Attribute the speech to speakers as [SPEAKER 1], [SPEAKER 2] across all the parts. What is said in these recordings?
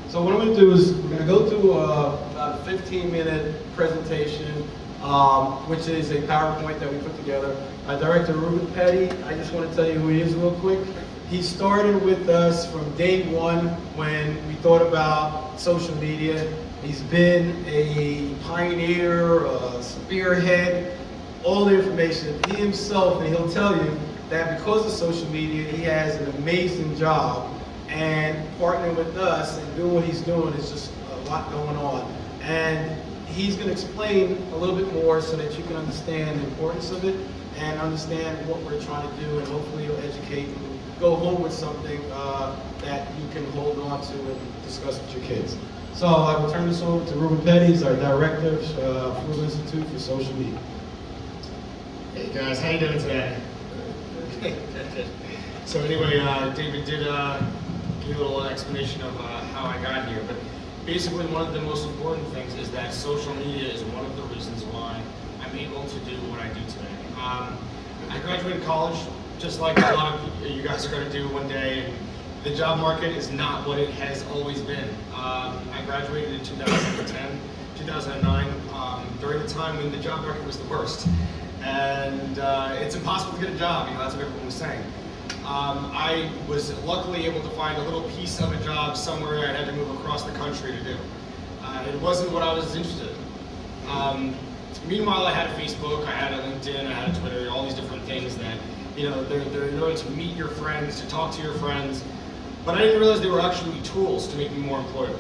[SPEAKER 1] So what I'm going to do is we're going to go through about a 15-minute presentation, which is a PowerPoint that we put together. Director Reuben.m4v, I just want to tell you who he is real quick. He started with us from day one when we thought about social media. He's been a pioneer, a spearhead, all the information. He himself, and he'll tell you that because of social media, he has an amazing job. And partnering with us and doing what he's doing is just a lot going on. And he's going to explain a little bit more so that you can understand the importance of it and understand what we're trying to do, and hopefully you'll educate and go home with something that you can hold on to and discuss with your kids. So I will turn this over to Reuben.m4v. He's our director of Froogle Institute for Social Media.
[SPEAKER 2] Hey guys, how you doing today? So anyway, David did give a little explanation of how I got here, but basically one of the most important things is that social media is one of the reasons why I'm able to do what I do today. I graduated college just like a lot of you guys are going to do one day. The job market is not what it has always been. I graduated in 2010, 2009, during the time when the job market was the worst. And it's impossible to get a job, that's what everyone was saying. I was luckily able to find a little piece of a job somewhere I had to move across the country to do. It wasn't what I was interested in. Meanwhile, I had a Facebook, I had a LinkedIn, I had a Twitter, all these different things that, they're in order to meet your friends, to talk to your friends. But I didn't realize they were actually tools to make me more employable.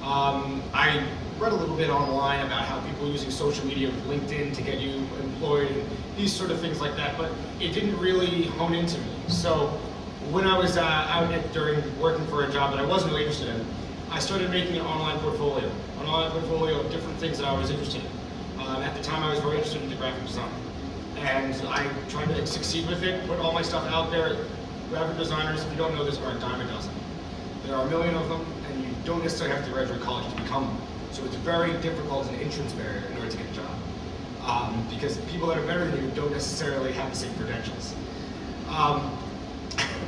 [SPEAKER 2] I read a little bit online about how people are using social media with LinkedIn to get you employed and these sort of things like that, but it didn't really hone into me. So when I was out during working for a job that I wasn't really interested in, I started making an online portfolio of different things that I was interested in. At the time I was very interested in graphic design. And I tried to succeed with it, put all my stuff out there. Graphic designers, if you don't know this, are a dime a dozen. There are a million of them, and you don't necessarily have to graduate college to become one. So it's very difficult as an entrance barrier in order to get a job. Because people that are better than you don't necessarily have the same credentials.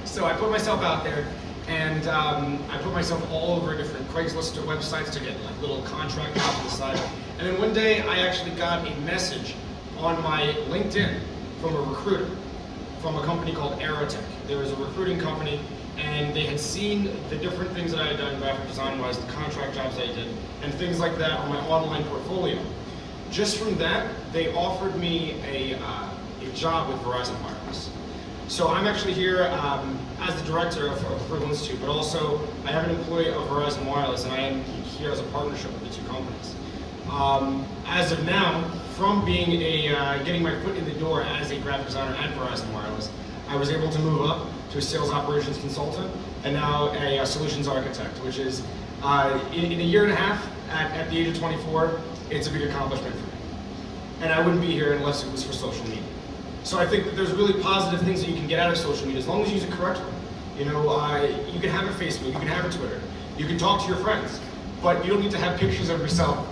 [SPEAKER 2] So I put myself out there, and I put myself all over different Craigslist or websites to get like little contract jobs on the side. And then one day I actually got a message on my LinkedIn from a recruiter from a company called Aerotech. There was a recruiting company, and they had seen the different things that I had done graphic design-wise, the contract jobs I did, and things like that on my online portfolio. Just from that, they offered me a job with Verizon Wireless. So I'm actually here as the director of Froogle Institute, but also I am an employee of Verizon Wireless, and I am here as a partnership with the two companies. As of now, from being getting my foot in the door as a graphic designer at Verizon Wireless, I was able to move up to a sales operations consultant, and now a solutions architect, which is, in a year and a half, at the age of 24, it's a big accomplishment for me. And I wouldn't be here unless it was for social media. So I think that there's really positive things that you can get out of social media, as long as you use it correctly. You can have a Facebook, you can have a Twitter, you can talk to your friends, but you don't need to have pictures of yourself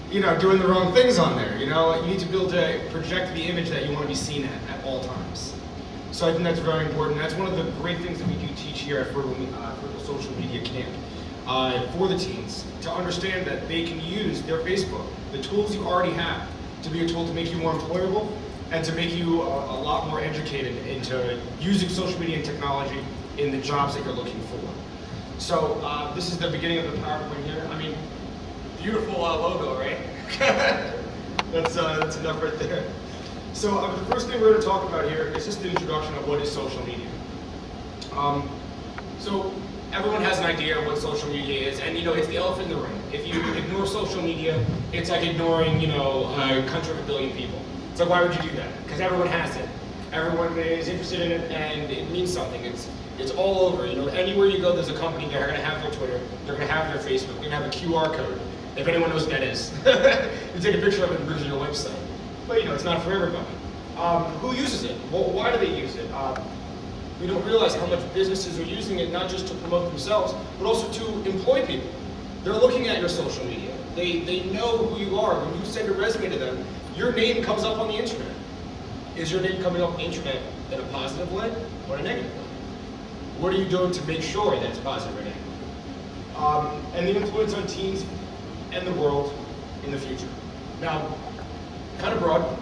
[SPEAKER 2] doing the wrong things on there. You need to be able to project the image that you want to be seen at all times. So I think that's very important. That's one of the great things that we do teach here at Froogle Social Media Camp for the teens, to understand that they can use their Facebook, the tools you already have, to be a tool to make you more employable and to make you a lot more educated into using social media and technology in the jobs that you're looking for. So this is the beginning of the PowerPoint here. I mean, beautiful logo, right? That's enough right there. So the first thing we're going to talk about here is just the introduction of what is social media. So everyone has an idea of what social media is, and it's the elephant in the room. If you ignore social media, it's like ignoring a country of 1 billion people. So why would you do that? Because everyone has it. Everyone is interested in it, and it means something. It's all over. Anywhere you go, there's a company. They're going to have their Twitter. They're going to have their Facebook. They're going to have a QR code. If anyone knows what that is, you take a picture of it and put it on your website. But it's not for everybody. Who uses it? Well, why do they use it? We don't realize how much businesses are using it, not just to promote themselves, but also to employ people. They're looking at your social media. They know who you are. When you send a resume to them, your name comes up on the internet. Is your name coming up on the internet in a positive way or a negative way? What are you doing to make sure that it's positive or negative? and the influence on teens and the world in the future. Now, kind of broad,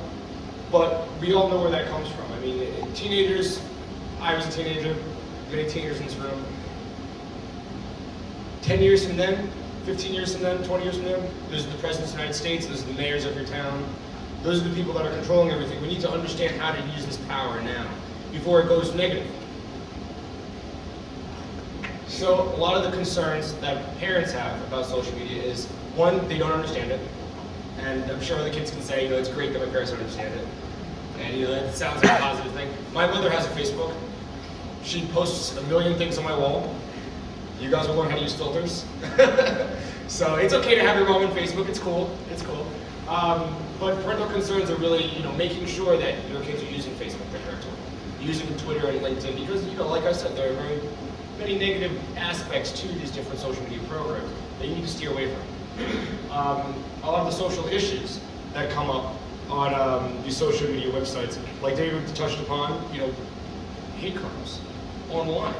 [SPEAKER 2] but we all know where that comes from. I mean, teenagers, I was a teenager, many teenagers in this room. 10 years from then, 15 years from then, 20 years from then, those are the presidents of the United States, those are the mayors of your town, those are the people that are controlling everything. We need to understand how to use this power now, before it goes negative. So a lot of the concerns that parents have about social media is, one, they don't understand it. And I'm sure other kids can say, you know, it's great that my parents don't understand it. And you know, that sounds like a positive thing. My mother has a Facebook. She posts a million things on my wall. You guys will learn how to use filters. So it's okay to have your mom on Facebook, it's cool, it's cool. But parental concerns are really, you know, making sure that your kids are using Facebook the correct way. Using Twitter and LinkedIn, because, you know, like I said, there are very many negative aspects to these different social media programs that you need to steer away from. A lot of the social issues that come up on these social media websites, like David touched upon, you know, hate crimes online.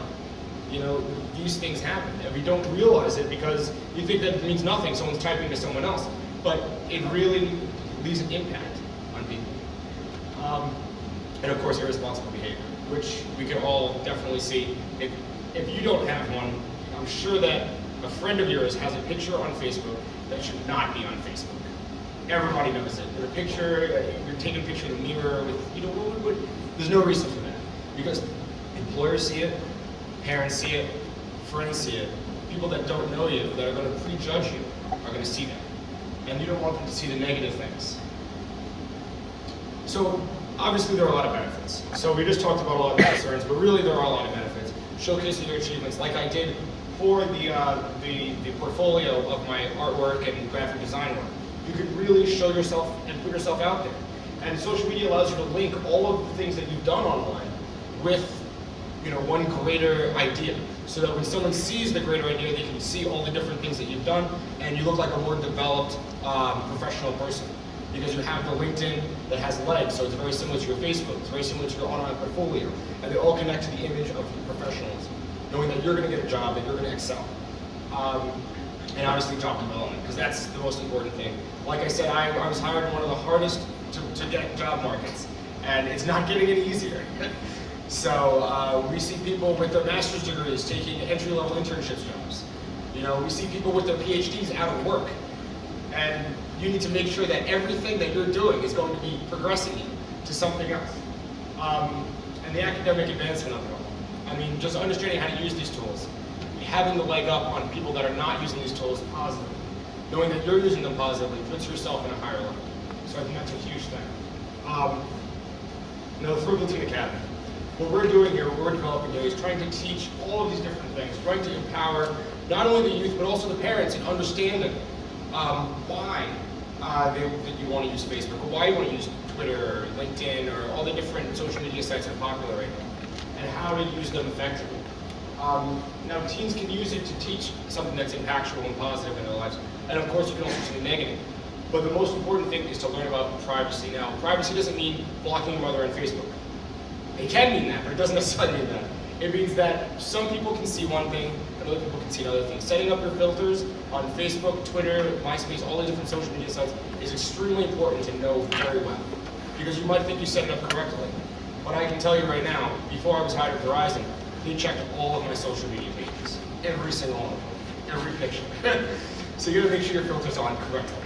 [SPEAKER 2] You know, these things happen, and we don't realize it because you think that it means nothing, someone's typing to someone else, but it really leaves an impact on people. And of course, irresponsible behavior, which we can all definitely see. If you don't have one, I'm sure that a friend of yours has a picture on Facebook that should not be on Facebook. Everybody knows it. The picture, you're taking a picture of the mirror with, you know, there's no reason for that. Because employers see it, parents see it, friends see it, people that don't know you, that are going to prejudge you, are going to see that. And you don't want them to see the negative things. So, obviously there are a lot of benefits. So we just talked about a lot of concerns, but really there are a lot of benefits. Showcasing your achievements, like I did for the portfolio of my artwork and graphic design work. You could really show yourself and put yourself out there. And social media allows you to link all of the things that you've done online with, you know, one greater idea. So that when someone sees the greater idea, they can see all the different things that you've done, and you look like a more developed professional person. Because you have the LinkedIn that has legs, so it's very similar to your Facebook, it's very similar to your online portfolio, and they all connect to the image of professionalism, knowing that you're going to get a job, that you're going to excel. And obviously job development, because that's the most important thing. Like I said, I was hired in one of the hardest to get job markets, and it's not getting any easier. So we see people with their master's degrees taking entry-level internship jobs. You know, we see people with their PhDs out of work. And you need to make sure that everything that you're doing is going to be progressing you to something else. And the academic advancement of it all. I mean, just understanding how to use these tools. Having the leg up on people that are not using these tools positively. Knowing that you're using them positively puts yourself in a higher level. So I think that's a huge thing. Now, the Froogle Teen Academy. What we're doing here, what we're developing here, is trying to teach all of these different things, trying to empower not only the youth, but also the parents in understanding why that you want to use Facebook, or why you want to use Twitter, or LinkedIn, or all the different social media sites that are popular right now, and how to use them effectively. Now, teens can use it to teach something that's impactful and positive in their lives, and of course you can also see the negative. But the most important thing is to learn about privacy. Now, privacy doesn't mean blocking your mother on Facebook. It can mean that, but it doesn't necessarily mean that. It means that some people can see one thing, and other people can see another thing. Setting up your filters on Facebook, Twitter, MySpace, all the different social media sites is extremely important to know very well. Because you might think you set it up correctly. But I can tell you right now, before I was hired at Verizon, they checked all of my social media pages. Every single one of them. Every picture. So you gotta make sure your filter's on correctly.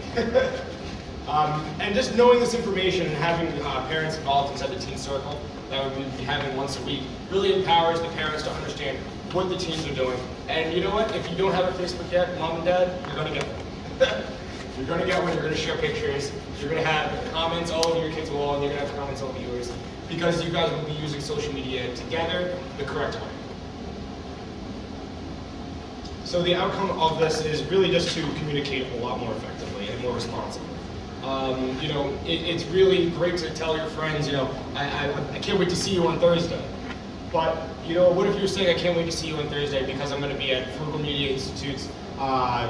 [SPEAKER 2] And just knowing this information and having parents involved inside the teen circle that we would be having once a week really empowers the parents to understand what the teens are doing. And you know what? If you don't have a Facebook yet, mom and dad, you're going to get one. You're going to get one, you're going to share pictures, you're going to have comments all over your kids' wall, and you're going to have comments all over yours, because you guys will be using social media together the correct way. So the outcome of this is really just to communicate a lot more effectively and more responsibly. You know, it's really great to tell your friends, you know, I can't wait to see you on Thursday. But, you know, what if you're saying I can't wait to see you on Thursday because I'm going to be at Froogle Media Institute's,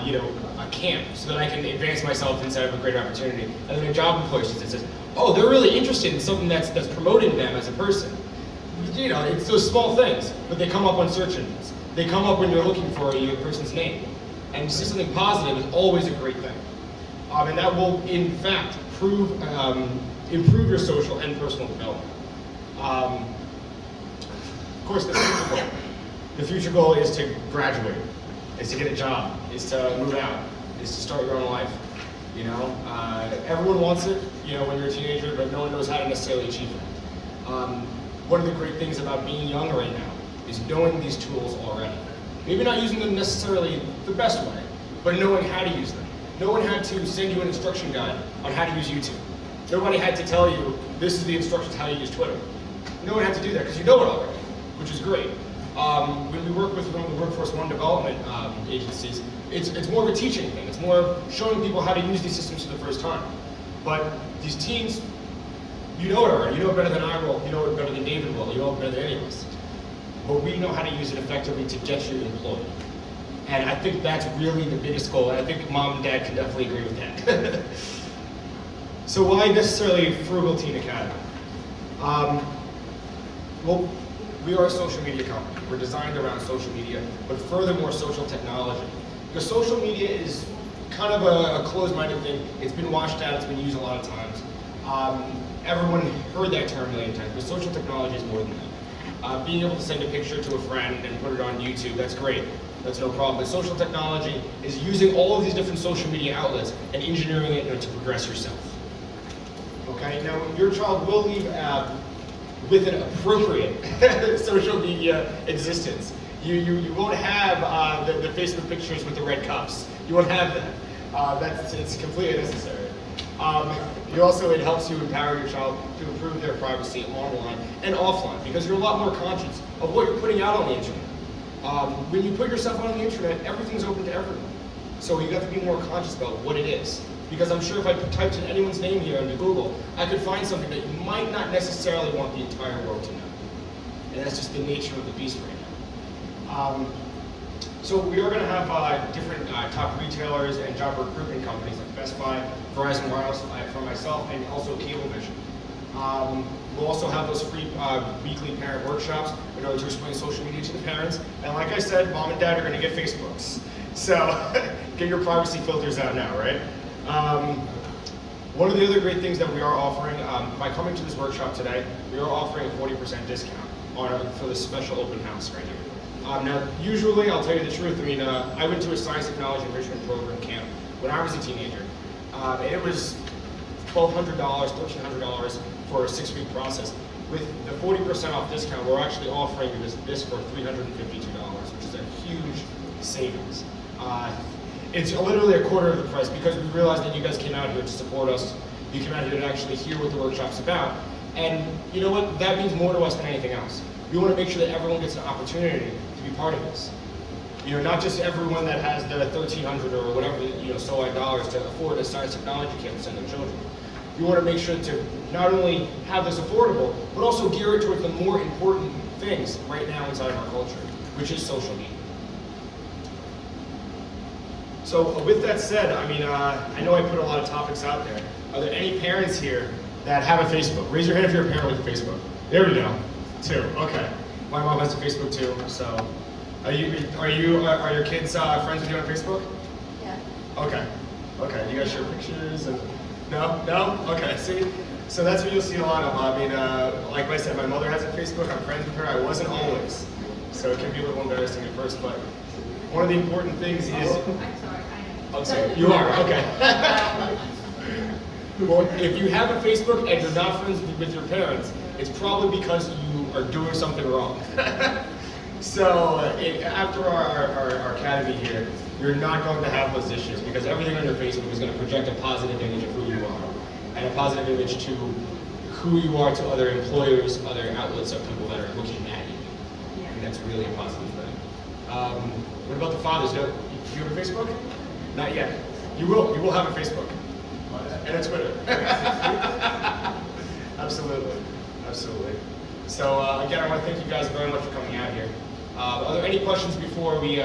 [SPEAKER 2] you know, a camp so that I can advance myself inside of a greater opportunity. And then a job employer says, oh, they're really interested in something that's promoting them as a person. You know, it's those small things, but they come up on search engines. They come up when you're looking for a person's name. And to see something positive is always a great thing. And that will, in fact, improve your social and personal development. Of course, the future goal. The future goal is to graduate, is to get a job, is to move out, is to start your own life. You know, everyone wants it, you know, when you're a teenager, but no one knows how to necessarily achieve it. One of the great things about being young right now is knowing these tools already. Maybe not using them necessarily the best way, but knowing how to use them. No one had to send you an instruction guide on how to use YouTube. Nobody had to tell you, this is the instructions how to use Twitter. No one had to do that because you know it already, which is great. When we work with the Workforce One development agencies, it's more of a teaching thing. It's more showing people how to use these systems for the first time. But these teams, you know it already. You know it better than I will. You know it better than David will. You know it better than any of us. But we know how to use it effectively to get you employed. And I think that's really the biggest goal. And I think Mom and Dad can definitely agree with that. So why necessarily Froogle Teen Academy? Well, we are a social media company. We're designed around social media, but furthermore, social technology. Because social media is kind of a closed-minded thing. It's been washed out, it's been used a lot of times. Everyone heard that term a million times, but social technology is more than that. Being able to send a picture to a friend and put it on YouTube, that's great. That's no problem. But social technology is using all of these different social media outlets and engineering it, to progress yourself. Okay, now your child will leave with an appropriate social media existence. You won't have the Facebook pictures with the red cups. You won't have that. It's completely necessary. It helps you empower your child to improve their privacy online and offline, because you're a lot more conscious of what you're putting out on the internet. When you put yourself on the internet, everything's open to everyone. So you have to be more conscious about what it is. Because I'm sure if I typed in anyone's name here into Google, I could find something that you might not necessarily want the entire world to know. And that's just the nature of the beast right now. So we are going to have different top retailers and job recruitment companies like Best Buy, Verizon Wireless for myself, and also Cablevision. We'll also have those free weekly parent workshops in order to explain social media to the parents. And like I said, Mom and Dad are going to get Facebooks. So get your privacy filters out now, right? One of the other great things that we are offering, by coming to this workshop today, we are offering a 40% discount for this special open house right here. Now, usually, I'll tell you the truth, I went to a science technology enrichment program camp when I was a teenager. And it was $1,200, $1,300 for a 6-week process. With the 40% off discount, we're actually offering this for $352, which is a huge savings. It's literally a quarter of the price because we realized that you guys came out here to support us. You came out here to actually hear what the workshop's about. And you know what? That means more to us than anything else. We want to make sure that everyone gets an opportunity to be part of this. Not just everyone that has the $1,300 or whatever, so dollars to afford a science technology camp to send their children. We want to make sure to not only have this affordable, but also gear it towards the more important things right now inside of our culture, which is social media. So with that said, I know I put a lot of topics out there. Are there any parents here that have a Facebook? Raise your hand if you're a parent with a Facebook. There we go. 2. Okay. My mom has a Facebook too. So, are your kids friends with you on Facebook?
[SPEAKER 3] Yeah.
[SPEAKER 2] Okay. Okay. You guys share pictures and no? Okay. See. So that's what you'll see a lot of. Like I said, my mother has a Facebook. I'm friends with her. I wasn't always. So it can be a little embarrassing at first, but one of the important things is.
[SPEAKER 3] I'm sorry, I am.
[SPEAKER 2] Oh, sorry. You are. Okay. Well, if you have a Facebook and you're not friends with your parents, it's probably because you are doing something wrong. So after our academy here, you're not going to have those issues because everything on your Facebook is going to project a positive image of who you are and a positive image to who you are to other employers, other outlets of people that are looking at you. And that's really a positive thing. What about the fathers? Do you have a Facebook? Not yet. You will. You will have a Facebook. And a Twitter. Absolutely. Absolutely. So again, I want to thank you guys very much for coming out here. Are there any questions before we